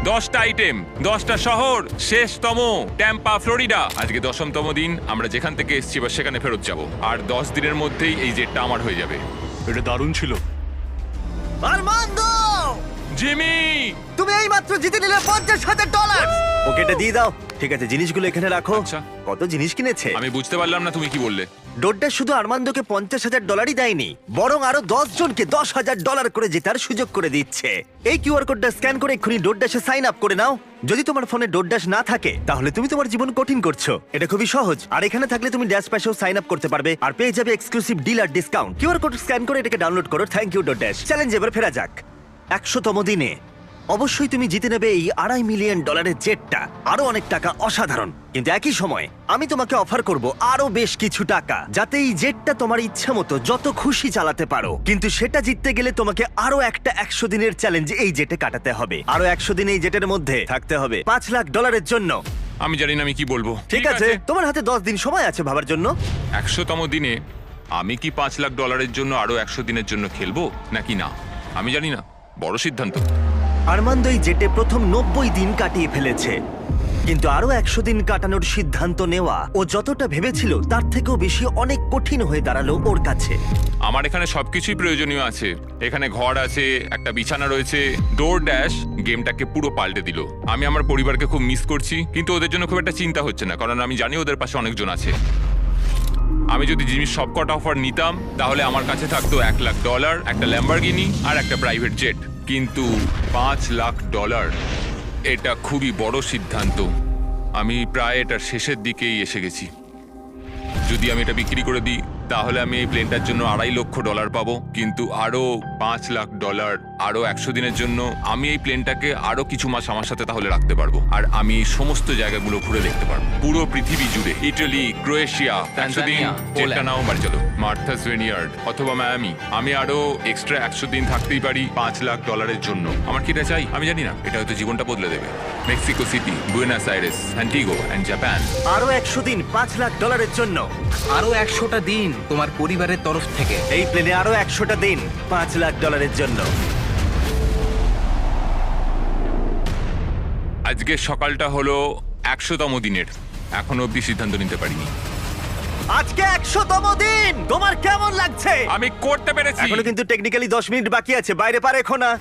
10টা আইটেম, 10টা শহর, শেষতম ট্যাম্পা ফ্লোরিডা। আজকে 10তম দিন। আমরা যেখান থেকে এসেছি এবার সেখানে ফেরত যাব। আর 10 দিনের মধ্যেই এই জেটটা আমার হয়ে যাবে। এটা দারুণ ছিল। আরমান্দ, জিমি, তুমি এইমাত্র জিতে নিলে $50,000। ওকে এটা দিয়ে দাও। ঠিক আছে, জিনিসগুলো এখানে রাখো। আচ্ছা। কত জিনিস কিনেছে। আমি বুঝতে পারলাম না তুমি কি বললে। ডোড্ডা শুধু আরমান্দকে $50,000 দেয়নি, বরং আরো 10 জনকে $10,000 করে জেতার সুযোগ করে দিচ্ছে। এই কিউআর কোডটা স্ক্যান করে এক্ষুনি ডোড্ডাশে সাইন আপ করে নাও। যদি তোমার ফোনে ডোড্ডাশ না থাকে তাহলে তুমি তোমার জীবন কঠিন করছো। এটা খুবই সহজ। আর এখানে থাকলে তুমি ড্যাশ প্যাশেও সাইন আপ করতে পারবে আর পেয়ে যাবে এক্সক্লুসিভ ডিল আর ডিসকাউন্ট। কিউআর কোড স্ক্যান করে এটাকে ডাউনলোড করো। Thank you ডোড্ডাশ। চ্যালেঞ্জ এবার ফেরা যাক। 100তম দিনে অবশ্যই তুমি জিতে নেবে এই $2.5 মিলিয়ন জেটটা। আরো অনেক টাকা, অসাধারণ। কিন্তু একই সময় আমি তোমাকে অফার করব আরো বেশ কিছু টাকা, যাতে এই জেটটা তোমার ইচ্ছা মতো যত খুশি চালাতে পারো। কিন্তু সেটা জিততে গেলে তোমাকে আরো একটা 100 দিনের চ্যালেঞ্জ এই জেটে কাটাতে হবে। আরো 100 দিন এই জেটের মধ্যে থাকতে হবে $5 লাখ জন্য। আমি জানি না আমি কি বলবো। ঠিক আছে, তোমার হাতে 10 দিন সময় আছে ভাবার জন্য। 100তম দিনে আমি কি $5 লাখ জন্য আরো 100 দিনের জন্য খেলবো নাকি না আমি জানি না, বড় সিদ্ধান্ত। আরমান্দো এই জেটে প্রথম 90 দিন কাটিয়ে ফেলেছে, কিন্তু আরো 100 দিন কাটানোর সিদ্ধান্ত নেওয়া ও যতটা ভেবেছিল তার থেকেও বেশি অনেক কঠিন হয়ে দাঁড়ালো ওর কাছে। আমার এখানে সবকিছুই প্রয়োজনীয় আছে। এখানে ঘর আছে, একটা বিছানা রয়েছে। ডোর ড্যাশ গেমটাকে পুরো পাল্টে দিল। আমি আমার পরিবারকে খুব মিস করছি, কিন্তু ওদের জন্য খুব একটা চিন্তা হচ্ছে না, কারণ আমি জানি ওদের পাশে অনেকজন আছে। আমি যদি জিমির সবকটা অফার নিতাম তাহলে আমার কাছে থাকতো $1 লাখ, একটা ল্যাম্বরগিনি আর একটা প্রাইভেট জেট। কিন্তু $5 লাখ, এটা খুবই বড় সিদ্ধান্ত। আমি প্রায় এটার শেষের দিকেই এসে গেছি। যদি আমি এটা বিক্রি করে দিই তাহলে আমি এই প্লেনটার জন্য $2.5 লক্ষ পাবো, কিন্তু আরো $5 লাখ আরো 100 দিনের জন্য আমি এই প্লেনটাকে আরো কিছু মাস আমার সাথে তাহলে রাখতে পারবো, আর আমি এই সমস্ত জায়গাগুলো ঘুরে দেখতে পারবো, পুরো পৃথিবী জুড়ে। ইটালি, ক্রোয়েশিয়া, 100 দিন, যেটা নাও বাড়ি চলো, মার্থাস ভিনিয়ার্ড অথবা মায়ামি। আমি আরো এক্সট্রা 100 দিন থাকতেই পারি $5 লাখ জন্য। আমার কি এটা চাই আমি জানি না, এটা হয়তো জীবনটা বদলে দেবে। Mexico City, Buenos Aires, Antigua and Japan. আরো 100 দিন $5 লাখ জন্য। আরো 100টা দিন তোমার পরিবারের তরফ থেকে। এই প্লেনে আরো 100টা দিন $5 লাখ জন্য। আজকে সকালটা হলো 100তম দিনের, এখনো অব্দি সিদ্ধান্ত নিতে পারিনি। আজকে 100তম দিন, তোমার কেমন লাগছে? আমি করতে পেরেছি। এখনো কিন্তু টেকনিক্যালি 10 মিনিট বাকি আছে, বাইরে পারে এখন না।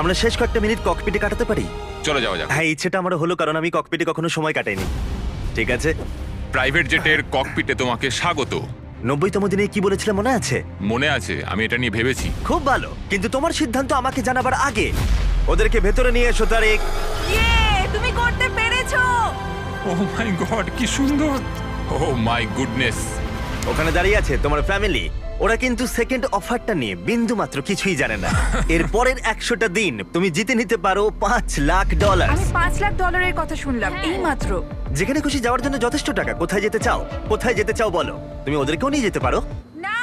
আমরা শেষ কয়েকটা মিনিট ককপিটে কাটাতে পারি? চলে যাওয়া যাক। হ্যাঁ, ইচ্ছেটা আমারও হলো, কারণ আমি ককপিটে কখনো সময় কাটাইনি। ঠিক আছে, প্রাইভেট জেটের ককপিটে তোমাকে স্বাগত। 90তম দিনে কি বলেছিলে মনে আছে? মনে আছে, আমি এটা নিয়ে ভেবেছি। খুব ভালো, কিন্তু তোমার সিদ্ধান্ত আমাকে জানাবার আগে ওদেরকে ভেতরে নিয়ে এসো তারিক। ইয়ে, তুমি করতে পেরেছো। ও মাই গড, কি সুন্দর! ও মাই গুডনেস! ওখানে দাঁড়িয়ে আছে তোমার ফ্যামিলি। ওরা কিন্তু সেকেন্ড অফারটা নিয়ে বিন্দু মাত্র কিছুই জানে না। এর পরের 100টা দিন তুমি জিতে নিতে পারো $5 লাখ। আমি $5 লাখ কথা শুনলাম এই মাত্র। যেখানে খুশি যাওয়ার জন্য যথেষ্ট টাকা। কোথায় যেতে চাও? কোথায় যেতে চাও বলো, তুমি ওদেরকেও নিয়ে যেতে পারো। না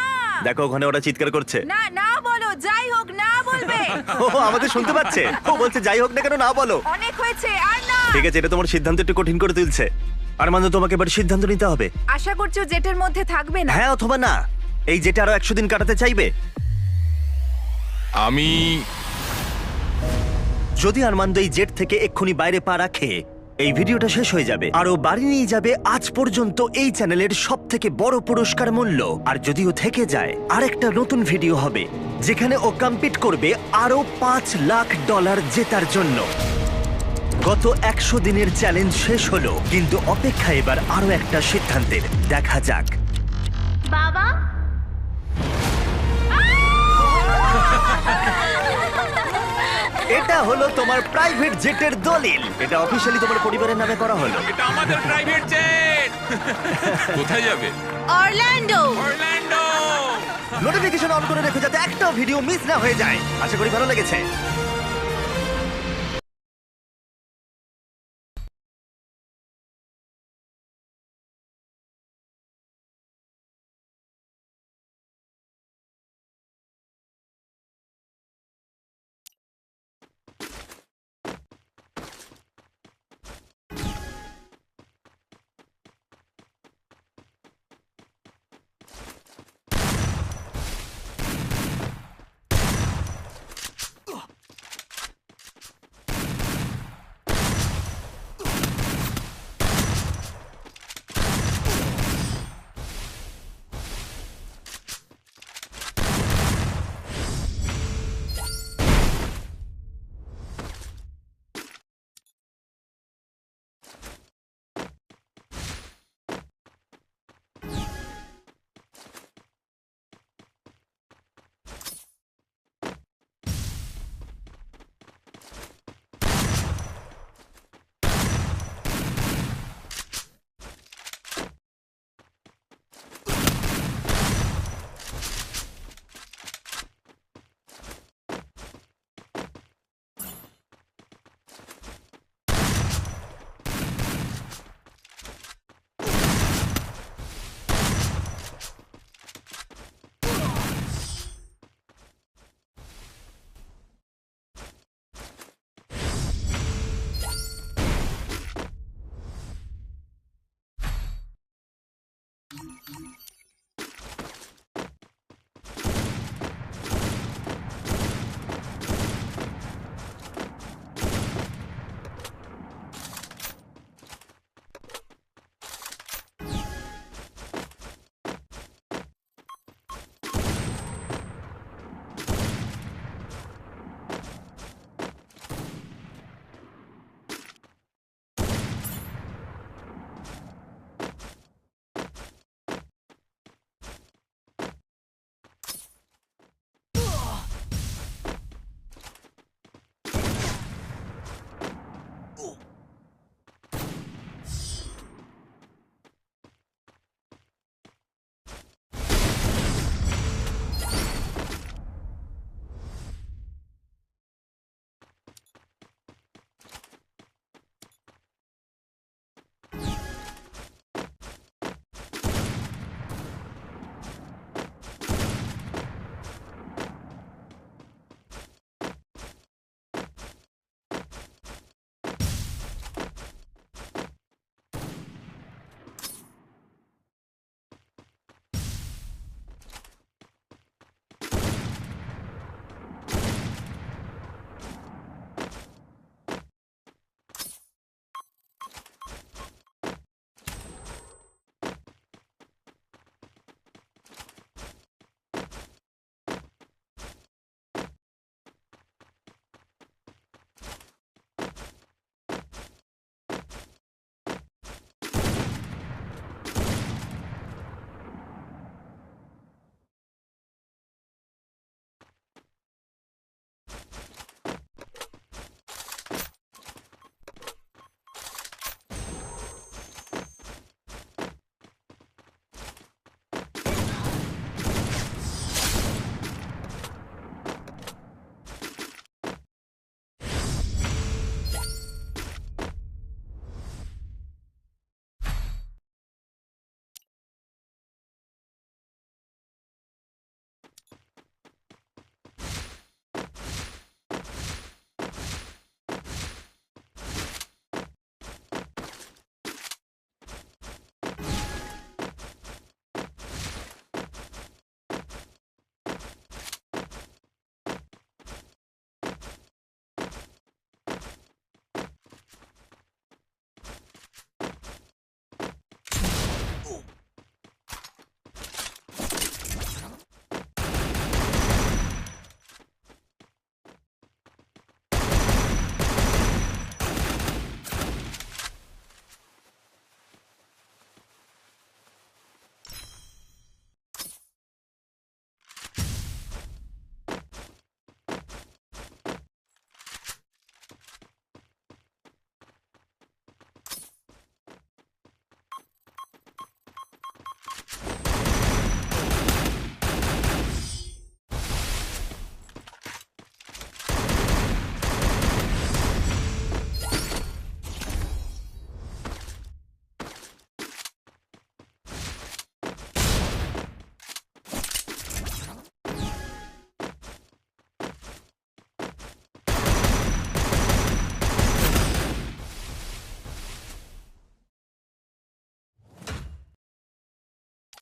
দেখো ওখানে ওরা চিৎকার করছে। না না বলো, যাই হোক না বলবে। ও আমাদের শুনতে পাচ্ছে, ও বলছে যাই হোক না কেন না বলো। অনেক হয়েছে আর না। ঠিক আছে, এটা তোমার সিদ্ধান্ত একটু কঠিন করে তুলছে। আরমান্দো, তোমাকে এবার সিদ্ধান্ত নিতে হবে। আশা করছো জেটের মধ্যে থাকবে না? হ্যাঁ অথবা না। এই যেটা আরো 100 দিন কাটাতে চাইবে। আমি যদি আরমান্দো এই জেট থেকে এক্ষুনি বাইরে পা রাখে, এই ভিডিওটা শেষ হয়ে যাবে আর ও বাড়ি নিয়ে যাবে আজ পর্যন্ত এই চ্যানেলের সবথেকে বড় পুরস্কার মূল্য। আর যদিও থেকে যায়, আরেকটা নতুন ভিডিও হবে যেখানে ও কম্পিট করবে আরো $5 লাখ জেতার জন্য। গত 100 দিনের চ্যালেঞ্জ শেষ হলো, কিন্তু অপেক্ষা এবার আরো একটা সিদ্ধান্তের। দেখা যাক। বাবা, এটা হলো তোমার প্রাইভেট জেটের দলিল। এটা অফিশিয়ালি তোমার পরিবারের নামে করা হলো। এটা আমাদের প্রাইভেট জেট। কোথায় যাবে? অরল্যান্ডো। অরল্যান্ডো। নোটিফিকেশন অন করে রেখো যাতে একটাও ভিডিও মিস না হয়ে যায়। আশা করি ভালো লেগেছে।